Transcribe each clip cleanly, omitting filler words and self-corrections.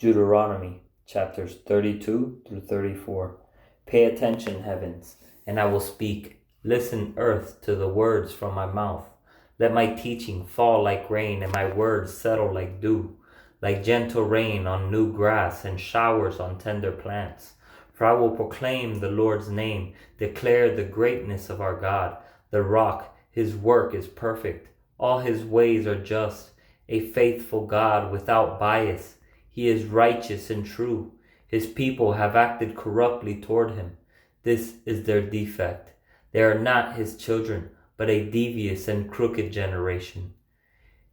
Deuteronomy chapters 32 through 34. Pay attention, heavens, and I will speak. Listen, earth, to the words from my mouth. Let my teaching fall like rain, and my words settle like dew, like gentle rain on new grass and showers on tender plants. For I will proclaim the Lord's name, declare the greatness of our God, the rock. His work is perfect. All his ways are just, a faithful God without bias. He is righteous and true. His people have acted corruptly toward him. This is their defect. They are not his children, but a devious and crooked generation.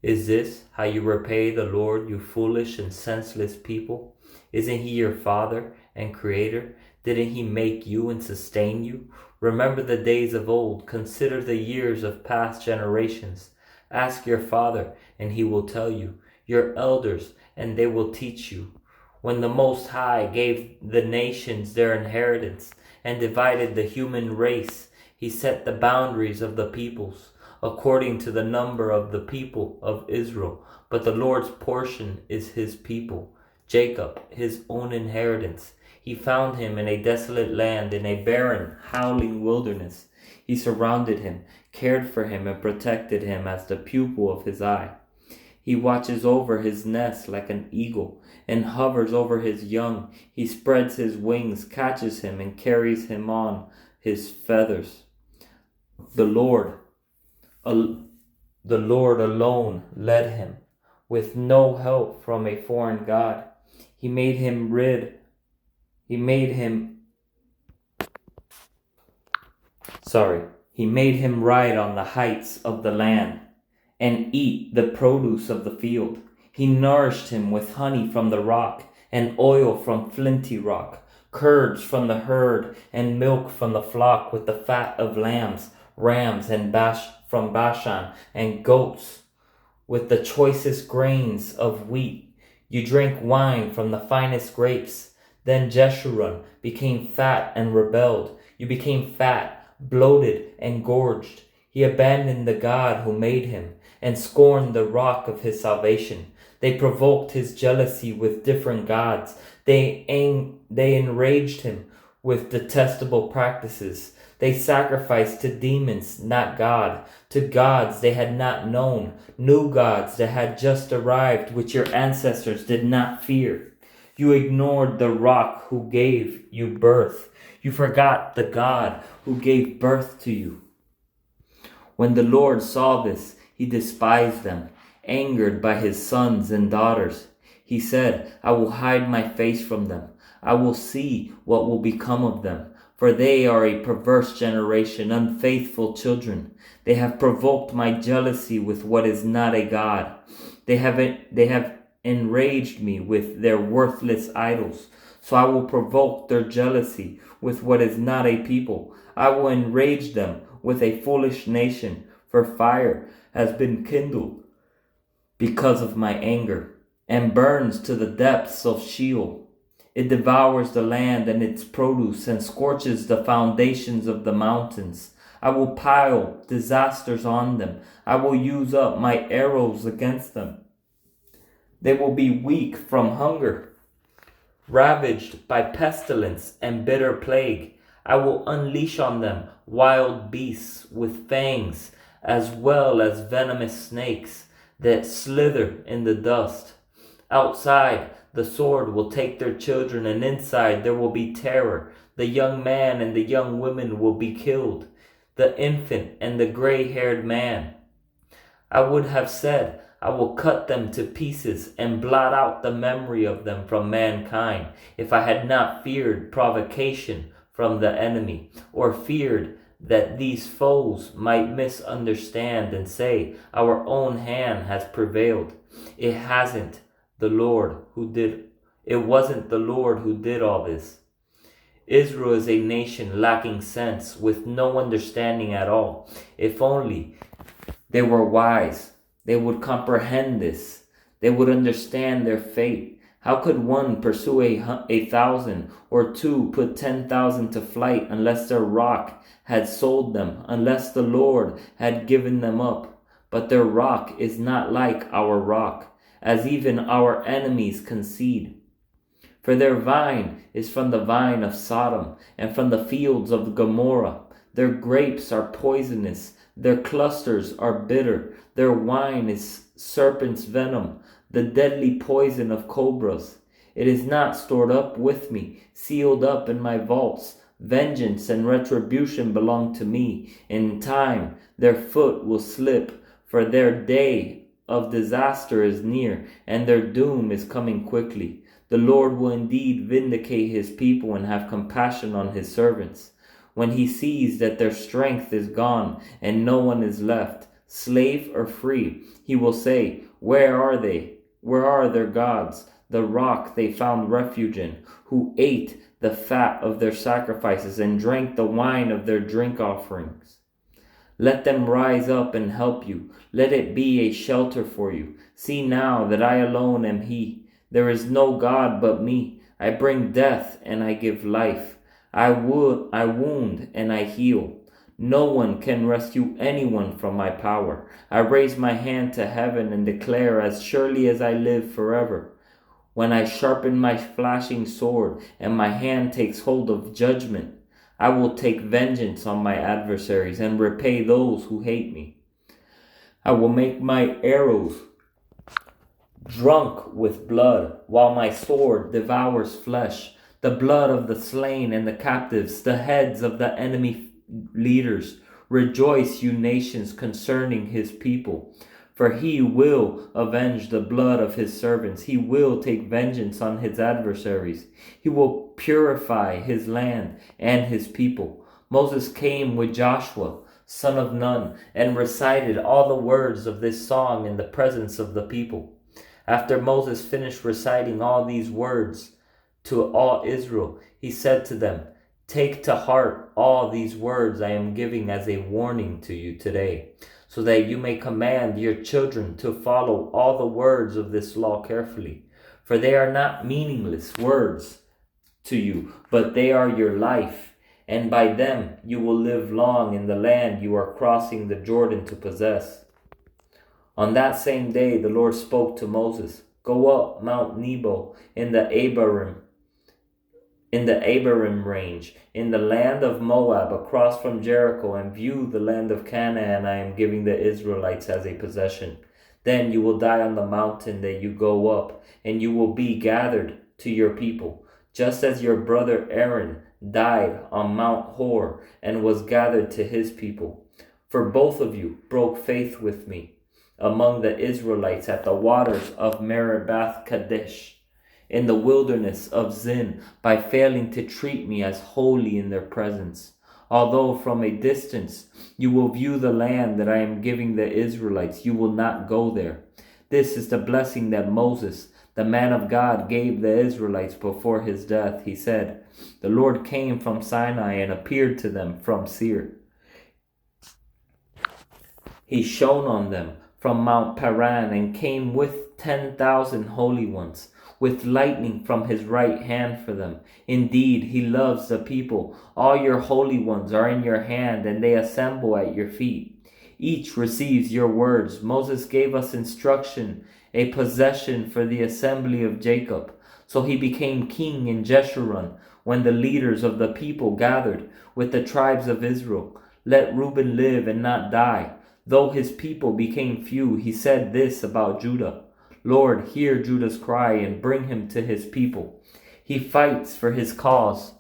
Is this how you repay the Lord, you foolish and senseless people? Isn't he your father and creator? Didn't he make you and sustain you? Remember the days of old. Consider the years of past generations. Ask your father, and he will tell you, your elders, and they will teach you. When the Most High gave the nations their inheritance and divided the human race, he set the boundaries of the peoples according to the number of the people of Israel. But the Lord's portion is his people, Jacob, his own inheritance. He found him in a desolate land, in a barren, howling wilderness. He surrounded him, cared for him, and protected him as the pupil of his eye. He watches over his nest like an eagle and hovers over his young. He spreads his wings, catches him, and carries him on his feathers. The Lord alone led him, with no help from a foreign God. He made him ride on the heights of the land and eat the produce of the field. He nourished him with honey from the rock and oil from flinty rock, curds from the herd and milk from the flock, with the fat of lambs, rams, and from Bashan, and goats with the choicest grains of wheat. You drank wine from the finest grapes. Then Jeshurun became fat and rebelled. You became fat, bloated, and gorged. He abandoned the God who made him and scorned the rock of his salvation. They provoked his jealousy with different gods. They enraged him with detestable practices. They sacrificed to demons, not God, to gods they had not known, new gods that had just arrived, which your ancestors did not fear. You ignored the rock who gave you birth. You forgot the God who gave birth to you. When the Lord saw this, he despised them, angered by his sons and daughters. He said, I will hide my face from them. I will see what will become of them. For they are a perverse generation, unfaithful children. They have provoked my jealousy with what is not a God. They have enraged me with their worthless idols. So I will provoke their jealousy with what is not a people. I will enrage them with a foolish nation, for fire has been kindled because of my anger, and burns to the depths of Sheol. It devours the land and its produce, and scorches the foundations of the mountains. I will pile disasters on them. I will use up my arrows against them. They will be weak from hunger, ravaged by pestilence and bitter plague. I will unleash on them wild beasts with fangs, as well as venomous snakes that slither in the dust. Outside, the sword will take their children, and inside there will be terror. The young man and the young women will be killed, the infant and the gray-haired man. I would have said, I will cut them to pieces and blot out the memory of them from mankind, if I had not feared provocation from the enemy, or feared that these foes might misunderstand and say, our own hand has prevailed. It wasn't the Lord who did all this. Israel is a nation lacking sense, with no understanding at all. If only they were wise, they would comprehend this. They would understand their fate. How could one pursue 1,000, or two put 10,000 to flight, unless their rock had sold them, unless the Lord had given them up? But their rock is not like our rock, as even our enemies concede. For their vine is from the vine of Sodom, and from the fields of Gomorrah. Their grapes are poisonous, their clusters are bitter, their wine is serpent's venom, the deadly poison of cobras. It is not stored up with me, sealed up in my vaults. Vengeance and retribution belong to me. In time their foot will slip, for their day of disaster is near, and their doom is coming quickly. The Lord will indeed vindicate his people and have compassion on his servants. When he sees that their strength is gone and no one is left, slave or free, he will say, Where are they? Where are their gods, the rock they found refuge in, who ate the fat of their sacrifices and drank the wine of their drink offerings? Let them rise up and help you. Let it be a shelter for you. See now that I alone am he. There is no God but me. I bring death and I give life. I wound and I heal. No one can rescue anyone from my power. I raise my hand to heaven and declare, as surely as I live forever. When I sharpen my flashing sword and my hand takes hold of judgment, I will take vengeance on my adversaries and repay those who hate me. I will make my arrows drunk with blood, while my sword devours flesh, the blood of the slain and the captives, the heads of the enemy leaders. Rejoice, you nations, concerning his people. For he will avenge the blood of his servants. He will take vengeance on his adversaries. He will purify his land and his people. Moses came with Joshua, son of Nun, and recited all the words of this song in the presence of the people. After Moses finished reciting all these words to all Israel, he said to them, Take to heart all these words I am giving as a warning to you today, so that you may command your children to follow all the words of this law carefully. For they are not meaningless words to you, but they are your life, and by them you will live long in the land you are crossing the Jordan to possess. On that same day the Lord spoke to Moses, Go up Mount Nebo in the Abarim range, in the land of Moab, across from Jericho, and view the land of Canaan I am giving the Israelites as a possession. Then you will die on the mountain that you go up, and you will be gathered to your people, just as your brother Aaron died on Mount Hor and was gathered to his people. For both of you broke faith with me among the Israelites at the waters of Meribah Kadesh, in the wilderness of Zin, by failing to treat me as holy in their presence. Although from a distance you will view the land that I am giving the Israelites, you will not go there. This is the blessing that Moses, the man of God, gave the Israelites before his death. He said, The Lord came from Sinai and appeared to them from Seir. He shone on them from Mount Paran and came with 10,000 holy ones, with lightning from his right hand for them. Indeed, he loves the people. All your holy ones are in your hand, and they assemble at your feet. Each receives your words. Moses gave us instruction, a possession for the assembly of Jacob. So he became king in Jeshurun when the leaders of the people gathered with the tribes of Israel. Let Reuben live and not die. Though his people became few, he said this about Judah, Lord, hear Judah's cry and bring him to his people. He fights for his cause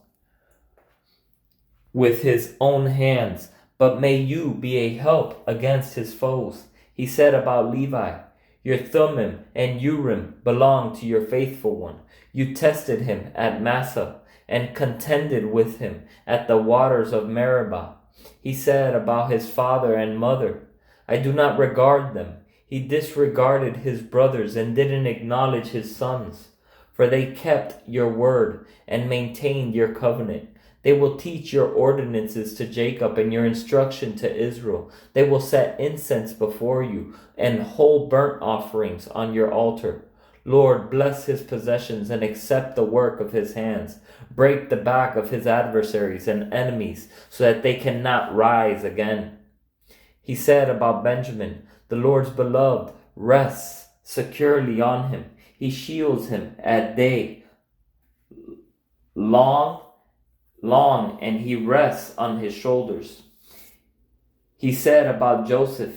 with his own hands, but may you be a help against his foes. He said about Levi, Your Thummim and Urim belong to your faithful one. You tested him at Massah and contended with him at the waters of Meribah. He said about his father and mother, I do not regard them. He disregarded his brothers and didn't acknowledge his sons. For they kept your word and maintained your covenant. They will teach your ordinances to Jacob and your instruction to Israel. They will set incense before you and whole burnt offerings on your altar. Lord, bless his possessions and accept the work of his hands. Break the back of his adversaries and enemies so that they cannot rise again. He said about Benjamin, The Lord's beloved rests securely on him. He shields him at day long, long, and he rests on his shoulders. He said about Joseph,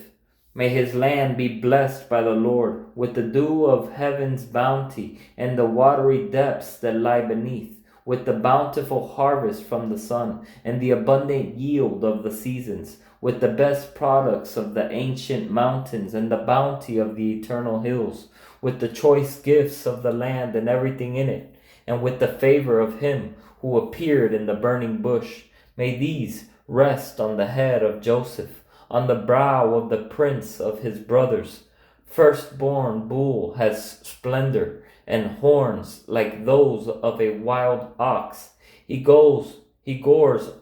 may his land be blessed by the Lord with the dew of heaven's bounty and the watery depths that lie beneath, with the bountiful harvest from the sun and the abundant yield of the seasons, with the best products of the ancient mountains and the bounty of the eternal hills, with the choice gifts of the land and everything in it, and with the favor of him who appeared in the burning bush. May these rest on the head of Joseph, on the brow of the prince of his brothers. Firstborn bull has splendor and horns like those of a wild ox. He gores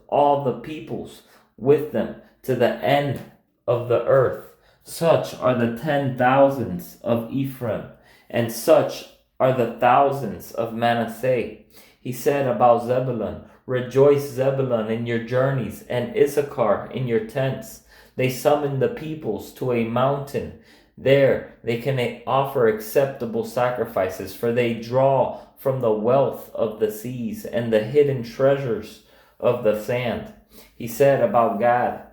all the peoples with them to the end of the earth. Such are the 10,000s of Ephraim, and such are the thousands of Manasseh. He said about Zebulun, rejoice, Zebulun, in your journeys, and Issachar in your tents. They summon the peoples to a mountain. There they can offer acceptable sacrifices, for they draw from the wealth of the seas and the hidden treasures of the sand. He said about Gad,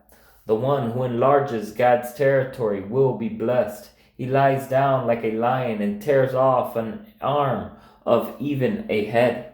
the one who enlarges Gad's territory will be blessed. He lies down like a lion and tears off an arm of even a head.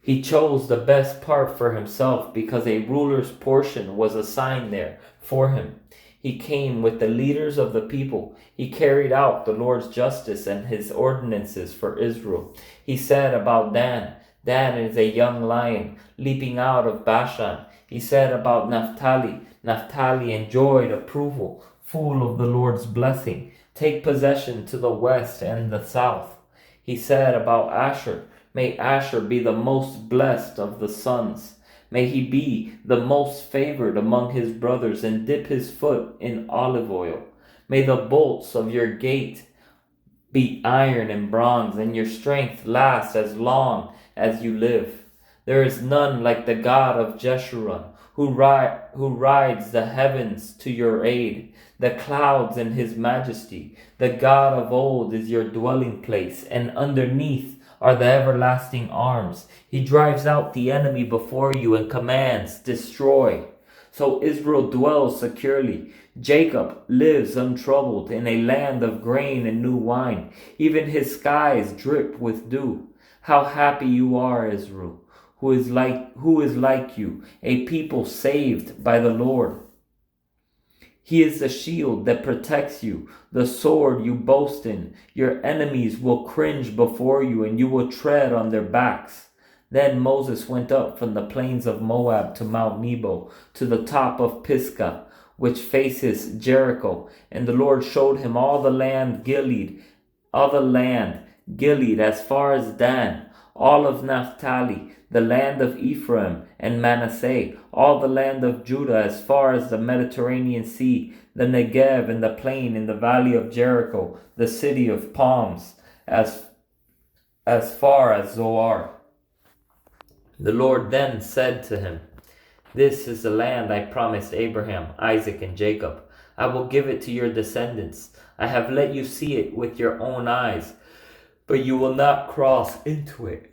He chose the best part for himself because a ruler's portion was assigned there for him. He came with the leaders of the people. He carried out the Lord's justice and his ordinances for Israel. He said about Dan, Dan is a young lion leaping out of Bashan. He said about Naphtali, Naphtali enjoyed approval, full of the Lord's blessing. Take possession to the west and the south. He said about Asher, may Asher be the most blessed of the sons. May he be the most favored among his brothers and dip his foot in olive oil. May the bolts of your gate be iron and bronze, and your strength last as long as you live. There is none like the God of Jeshurun, who rides the heavens to your aid, the clouds in his majesty. The God of old is your dwelling place, and underneath are the everlasting arms. He drives out the enemy before you and commands, destroy. So Israel dwells securely. Jacob lives untroubled in a land of grain and new wine. Even his skies drip with dew. How happy you are, Israel, who is like you, a people saved by the Lord. He is the shield that protects you, the sword you boast in. Your enemies will cringe before you, and you will tread on their backs. Then Moses went up from the plains of Moab to Mount Nebo, to the top of Pisgah, which faces Jericho. And the Lord showed him all the land Gilead as far as Dan, all of Naphtali, the land of Ephraim and Manasseh, all the land of Judah as far as the Mediterranean Sea, the Negev and the plain in the valley of Jericho, the city of palms, as far as Zoar. The Lord then said to him, this is the land I promised Abraham, Isaac, and Jacob. I will give it to your descendants. I have let you see it with your own eyes, but you will not cross into it.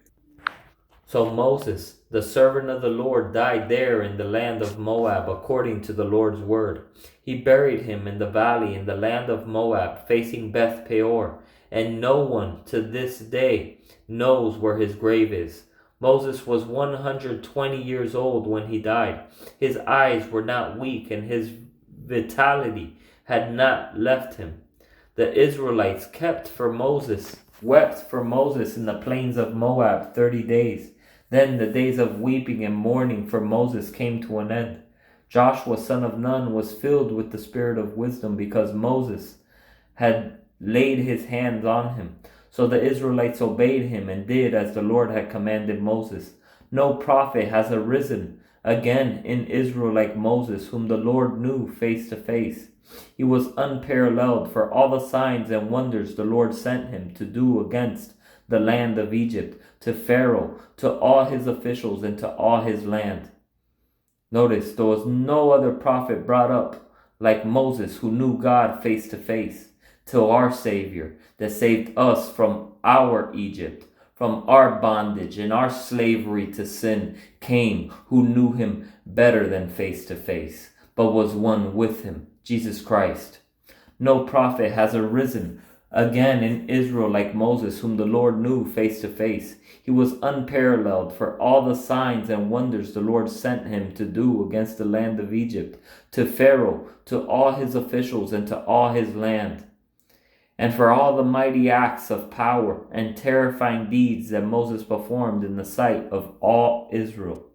So Moses, the servant of the Lord, died there in the land of Moab according to the Lord's word. He buried him in the valley in the land of Moab, facing Beth Peor, and no one to this day knows where his grave is. Moses was 120 years old when he died. His eyes were not weak, and his vitality had not left him. The Israelites wept for Moses in the plains of Moab 30 days. Then the days of weeping and mourning for Moses came to an end. Joshua son of Nun was filled with the spirit of wisdom because Moses had laid his hands on him. So the Israelites obeyed him and did as the Lord had commanded Moses. No prophet has arisen again in Israel like Moses, whom the Lord knew face to face. He was unparalleled for all the signs and wonders the Lord sent him to do against the land of Egypt, to Pharaoh, to all his officials, and to all his land. Notice, there was no other prophet brought up like Moses who knew God face to face, till our Savior that saved us from our Egypt, from our bondage and our slavery to sin came, who knew him better than face to face, but was one with him, Jesus Christ. No prophet has arisen again in Israel like Moses, whom the Lord knew face to face. He was unparalleled for all the signs and wonders the Lord sent him to do against the land of Egypt, to Pharaoh, to all his officials, and to all his land, and for all the mighty acts of power and terrifying deeds that Moses performed in the sight of all Israel.